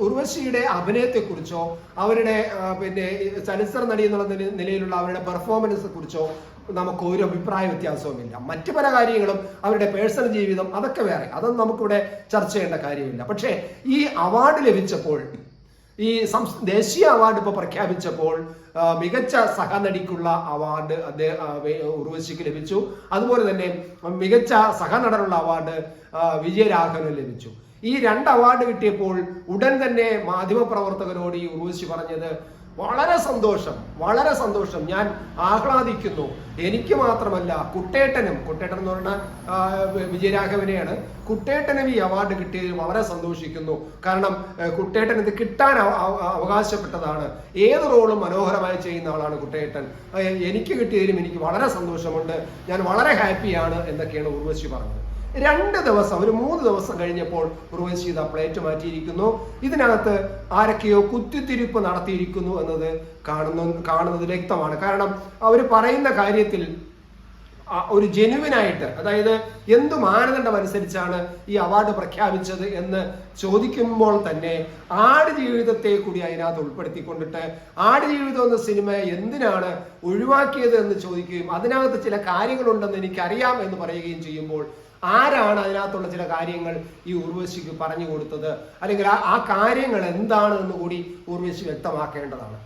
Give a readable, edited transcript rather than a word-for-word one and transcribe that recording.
ഉർവശിയുടെ അഭിനയത്തെക്കുറിച്ചോ അവരുടെ പിന്നെ ചലച്ചിത്ര നടി എന്നുള്ള നിലയിലുള്ള അവരുടെ പെർഫോമൻസിനെ കുറിച്ചോ നമുക്ക് ഒരു അഭിപ്രായ വ്യത്യാസവുമില്ല. മറ്റു പല കാര്യങ്ങളും അവരുടെ പേഴ്സണൽ ജീവിതം അതൊക്കെ വേറെ, അതൊന്നും നമുക്കിവിടെ ചർച്ച ചെയ്യേണ്ട കാര്യമില്ല. പക്ഷേ ഈ അവാർഡ് ലഭിച്ചപ്പോൾ, ഈ ദേശീയ അവാർഡ് ഇപ്പോൾ പ്രഖ്യാപിച്ചപ്പോൾ മികച്ച സഹനടിക്കുള്ള അവാർഡ് ഉർവശിക്ക് ലഭിച്ചു. അതുപോലെ തന്നെ മികച്ച സഹനടനുള്ള അവാർഡ് വിജയരാഘവന് ലഭിച്ചു. ഈ 2 അവാർഡ് കിട്ടിയപ്പോൾ ഉടൻ തന്നെ മാധ്യമപ്രവർത്തകരോട് ഈ ഉർവശി പറഞ്ഞത് വളരെ സന്തോഷം, ഞാൻ ആഹ്ലാദിക്കുന്നു. എനിക്ക് മാത്രമല്ല കുട്ടേട്ടൻ എന്ന് പറഞ്ഞാൽ വിജയരാഘവനെയാണ്, കുട്ടേട്ടനും ഈ അവാർഡ് കിട്ടിയതിൽ വളരെ സന്തോഷിക്കുന്നു. കാരണം കുട്ടേട്ടൻ ഇത് കിട്ടാൻ അവകാശപ്പെട്ടതാണ്. ഏത് റോളും മനോഹരമായി ചെയ്യുന്ന ആളാണ് കുട്ടേട്ടൻ. എനിക്ക് കിട്ടിയതിലും എനിക്ക് വളരെ സന്തോഷമുണ്ട്, ഞാൻ വളരെ ഹാപ്പിയാണ് എന്നൊക്കെയാണ് ഉർവശി പറഞ്ഞത്. 2 ദിവസം, ഒരു 3 ദിവസം കഴിഞ്ഞപ്പോൾ ഉർവശി പ്ലേറ്റ് മാറ്റിയിരിക്കുന്നു. ഇതിനകത്ത് ആരൊക്കെയോ കുത്തിത്തിരിപ്പ് നടത്തിയിരിക്കുന്നു എന്നത് കാണുന്നത് വ്യക്തമാണ്. കാരണം അവർ പറയുന്ന കാര്യത്തിൽ ഒരു ജെനുവിനായിട്ട്, അതായത് എന്ത് മാനദണ്ഡം അനുസരിച്ചാണ് ഈ അവാർഡ് പ്രഖ്യാപിച്ചത് എന്ന് ചോദിക്കുമ്പോൾ തന്നെ ആടുജീവിതത്തെ കൂടി അതിനകത്ത് ഉൾപ്പെടുത്തിക്കൊണ്ടിട്ട് ആടുജീവിതം എന്ന സിനിമ എന്തിനാണ് ഒഴിവാക്കിയത് എന്ന് ചോദിക്കുകയും അതിനകത്ത് ചില കാര്യങ്ങളുണ്ടെന്ന് എനിക്കറിയാം എന്ന് പറയുകയും ചെയ്യുമ്പോൾ ആരാണ് അതിനകത്തുള്ള ചില കാര്യങ്ങൾ ഈ ഉർവശിക്ക് പറഞ്ഞു കൊടുത്തത്, അല്ലെങ്കിൽ ആ കാര്യങ്ങൾ എന്താണ് എന്ന് കൂടി ഉർവശി വ്യക്തമാക്കേണ്ടതാണ്.